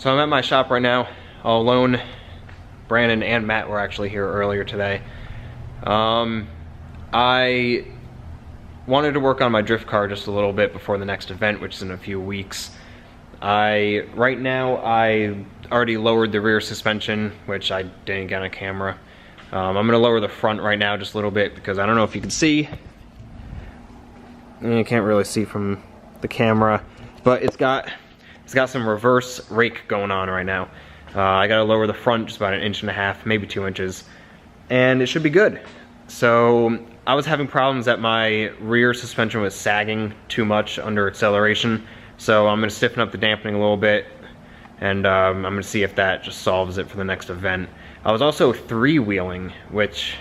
So I'm at my shop right now, all alone. Brandon and Matt were actually here earlier today. I wanted to work on my drift car just a little bit before the next event, which is in a few weeks. Right now, I already lowered the rear suspension, which I didn't get on camera. I'm gonna lower the front right now just a little bit because I don't know if you can see. You can't really see from the camera, but it's got some reverse rake going on right now. I gotta lower the front just about 1.5 inches, maybe 2 inches, and it should be good. So I was having problems that my rear suspension was sagging too much under acceleration. So I'm gonna stiffen up the dampening a little bit, and I'm gonna see if that just solves it for the next event. I was also three-wheeling, which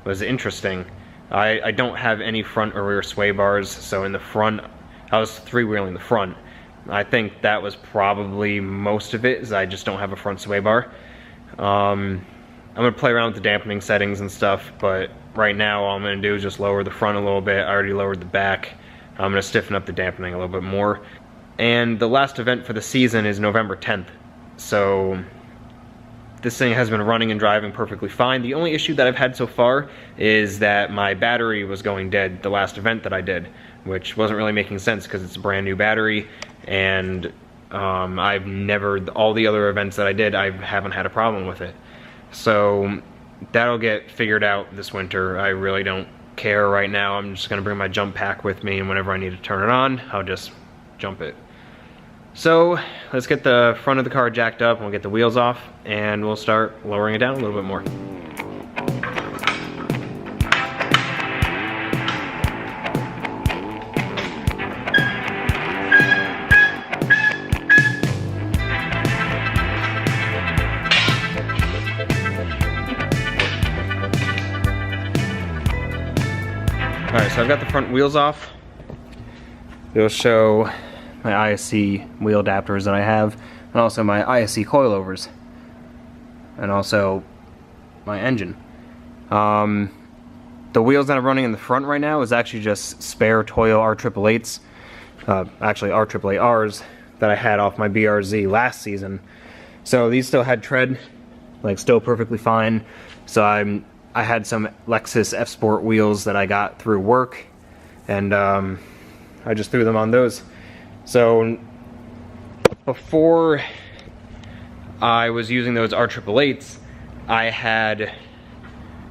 was interesting. I don't have any front or rear sway bars, so in the front, I was three-wheeling the front. I think that was probably most of it, is I just don't have a front sway bar. I'm gonna play around with the dampening settings and stuff, but right now all I'm gonna do is just lower the front a little bit. I already lowered the back. I'm gonna stiffen up the dampening a little bit more. And the last event for the season is November 10th. So this thing has been running and driving perfectly fine. The only issue that I've had so far is that my battery was going dead the last event that I did, which wasn't really making sense because it's a brand new battery, and I've never, all the other events that I did, I haven't had a problem with it. So that'll get figured out this winter. I really don't care right now. I'm just gonna bring my jump pack with me, and whenever I need to turn it on, I'll just jump it. So let's get the front of the car jacked up, and we'll get the wheels off, and we'll start lowering it down a little bit more. Alright, so I've got the front wheels off. It'll show my ISC wheel adapters that I have, and also my ISC coilovers, and also my engine. The wheels that I'm running in the front right now is actually just spare Toyo R888s, actually R888Rs that I had off my BRZ last season. So these still had tread, like still perfectly fine. So I had some Lexus F Sport wheels that I got through work, and I just threw them on those. So before I was using those R888s, I had,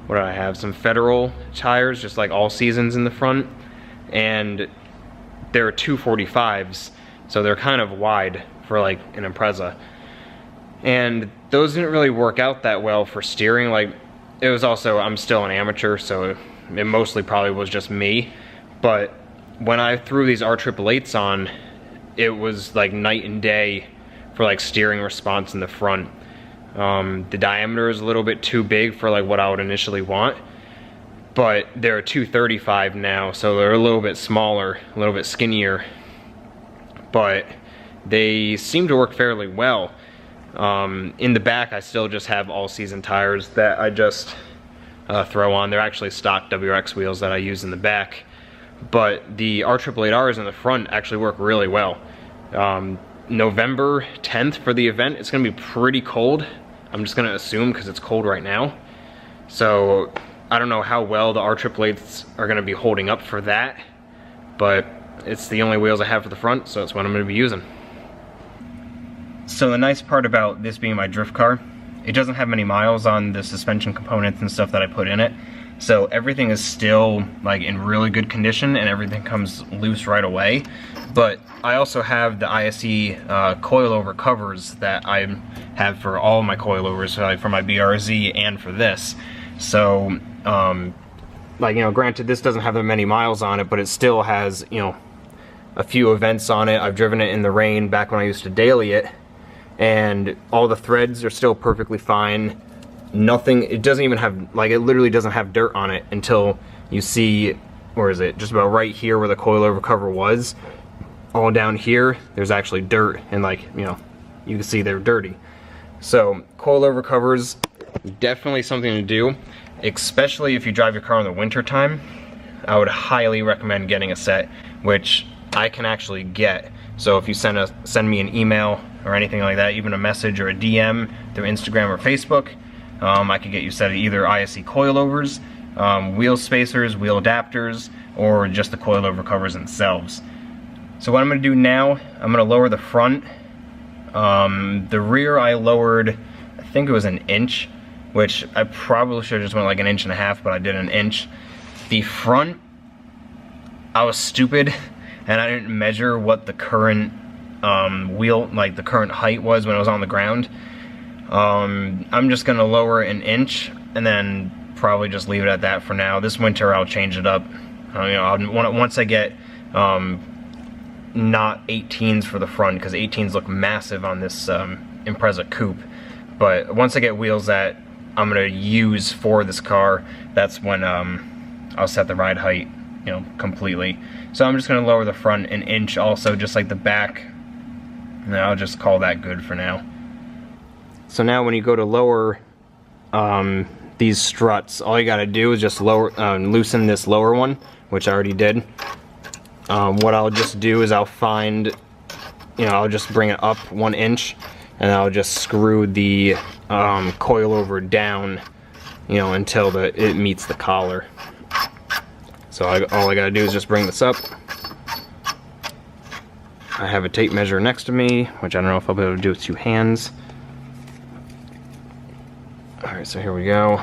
what did I have? Some Federal tires, just like all seasons in the front, and they're 245s, so they're kind of wide for like an Impreza. And those didn't really work out that well for steering. Like, it was also, I'm still an amateur, so it mostly probably was just me. But when I threw these R888s on, it was like night and day for like steering response in the front. The diameter is a little bit too big for like what I would initially want, but they're 235 now, so they're a little bit smaller, a little bit skinnier, but they seem to work fairly well. In the back, I still just have all-season tires that I just throw on. They're actually stock WRX wheels that I use in the back, but the R888Rs in the front actually work really well. November 10th for the event, it's going to be pretty cold. I'm just going to assume because it's cold right now. So I don't know how well the R888s are going to be holding up for that, but it's the only wheels I have for the front, so it's what I'm going to be using. So the nice part about this being my drift car, it doesn't have many miles on the suspension components and stuff that I put in it. So everything is still like in really good condition, and everything comes loose right away. But I also have the ISE coilover covers that I have for all my coilovers, like for my BRZ and for this. So, like, you know, granted this doesn't have that many miles on it, but it still has, you know, a few events on it. I've driven it in the rain back when I used to daily it, and all the threads are still perfectly fine. Nothing, it doesn't even have, like, it literally doesn't have dirt on it until you see, where is it, just about right here where the coilover cover was. All down here, there's actually dirt, and, like, you know, you can see they're dirty. So coilover covers, definitely something to do, especially if you drive your car in the winter time. I would highly recommend getting a set, which I can actually get So if you send me an email or anything like that, even a message or a DM through Instagram or Facebook, I could get you set at either ISE coilovers, wheel spacers, wheel adapters, or just the coilover covers themselves. So what I'm going to do now, I'm going to lower the front. The rear I lowered, I think it was an inch, which I probably should have just went like an inch and a half, but I did an inch. The front, I was stupid and I didn't measure what the current wheel, like the current height was when it was on the ground. I'm just gonna lower it an inch and then probably just leave it at that for now. This winter I'll change it up. Once I get not 18s for the front, because 18s look massive on this Impreza coupe. But once I get wheels that I'm gonna use for this car, that's when I'll set the ride height, completely. So I'm just gonna lower the front an inch also, just like the back. And I'll just call that good for now. So now when you go to lower these struts, all you gotta do is just loosen this lower one, which I already did. What I'll just do is I'll find, I'll just bring it up 1 inch, and I'll just screw the coilover down, until it meets the collar. So all I gotta do is just bring this up. I have a tape measure next to me, which I don't know if I'll be able to do with 2 hands. Alright, so here we go.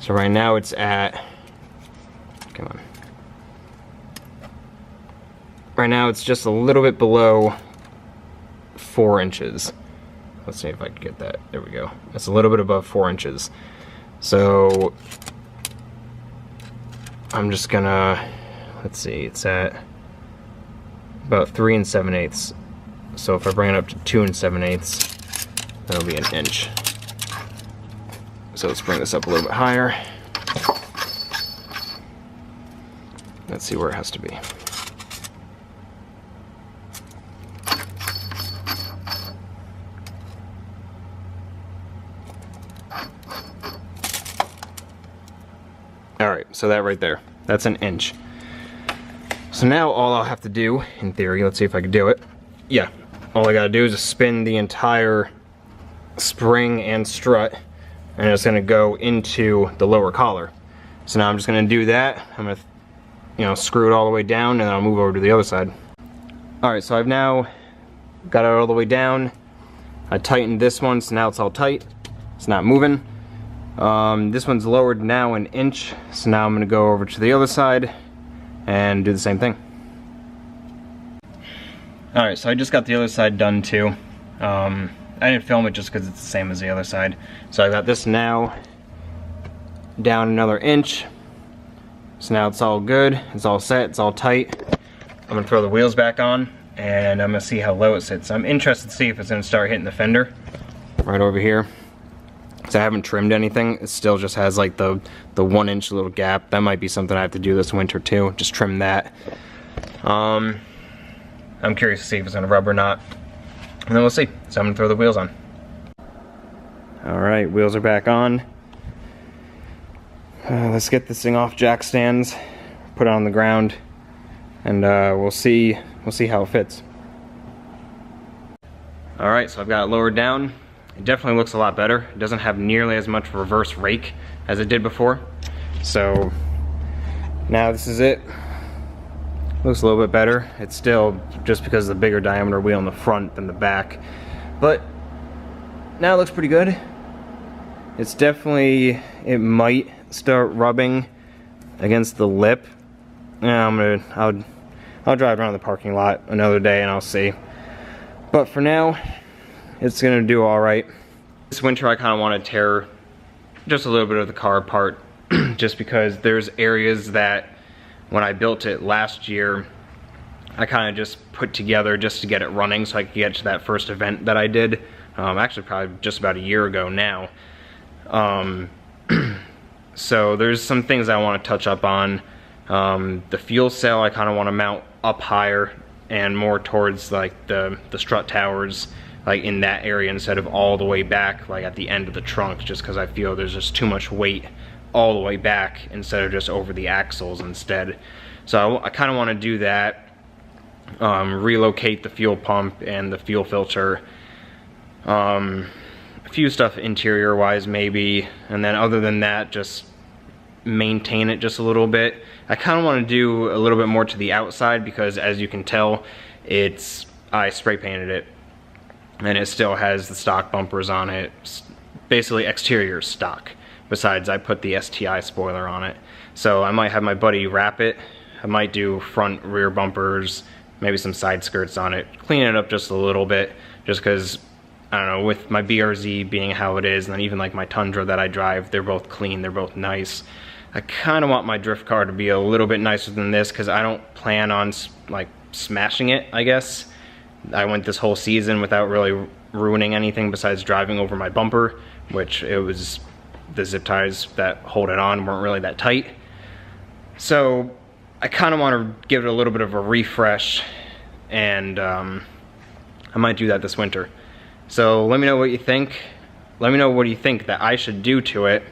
So right now it's at, come on. Right now it's just a little bit below 4 inches. Let's see if I can get that. There we go. It's a little bit above 4 inches. So I'm just gonna, let's see, it's at about 3 7/8. So if I bring it up to 2 7/8, that'll be an inch. So let's bring this up a little bit higher. Let's see where it has to be. Alright, so that right there, that's an inch. So now all I'll have to do, in theory, let's see if I can do it. Yeah, all I gotta do is just spin the entire spring and strut, and it's gonna go into the lower collar. So now I'm just gonna do that. I'm gonna, screw it all the way down, and then I'll move over to the other side. Alright, so I've now got it all the way down. I tightened this one, so now it's all tight. It's not moving. This one's lowered now an inch, so now I'm gonna go over to the other side and do the same thing. Alright, so I just got the other side done too. I didn't film it just because it's the same as the other side. So I got this now down another inch. So now it's all good, it's all set, it's all tight. I'm gonna throw the wheels back on and I'm gonna see how low it sits. I'm interested to see if it's gonna start hitting the fender right over here. So I haven't trimmed anything. It still just has like the 1 inch little gap. That might be something I have to do this winter too. Just trim that. I'm curious to see if it's gonna rub or not. And then we'll see. So I'm gonna throw the wheels on. Alright, wheels are back on. Let's get this thing off jack stands, put it on the ground, and we'll see how it fits. Alright, so I've got it lowered down. It definitely looks a lot better. It doesn't have nearly as much reverse rake as it did before. So now this is it. Looks a little bit better. It's still just because of the bigger diameter wheel in the front than the back. But now it looks pretty good. It's definitely, it might start rubbing against the lip. Yeah, I'll drive around the parking lot another day and I'll see. But for now, it's gonna do all right. This winter I kind of want to tear just a little bit of the car apart just because there's areas that when I built it last year I kind of just put together just to get it running so I could get to that first event that I did. Actually probably just about a year ago now. So there's some things I want to touch up on. The fuel cell I kind of want to mount up higher and more towards like the strut towers, like in that area instead of all the way back like at the end of the trunk, just because I feel there's just too much weight all the way back instead of just over the axles instead. So I kind of want to do that. relocate the fuel pump and the fuel filter, a few stuff interior wise maybe, and then other than that just maintain it just a little bit. I kind of want to do a little bit more to the outside because, as you can tell, I spray painted it and it still has the stock bumpers on it, basically exterior stock. Besides, I put the STI spoiler on it. So I might have my buddy wrap it. I might do front rear bumpers, maybe some side skirts on it, clean it up just a little bit, just because, I don't know, with my BRZ being how it is, and then even like my Tundra that I drive, they're both clean, they're both nice. I kind of want my drift car to be a little bit nicer than this because I don't plan on like smashing it, I guess. I went this whole season without really ruining anything besides driving over my bumper, which it was the zip ties that hold it on weren't really that tight. So I kind of want to give it a little bit of a refresh, and I might do that this winter. So let me know what you think. Let me know what you think that I should do to it,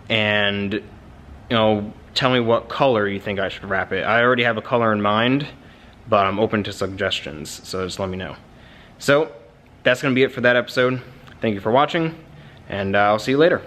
and you know, tell me what color you think I should wrap it. I already have a color in mind, but I'm open to suggestions, so just let me know. So that's gonna be it for that episode. Thank you for watching, and I'll see you later.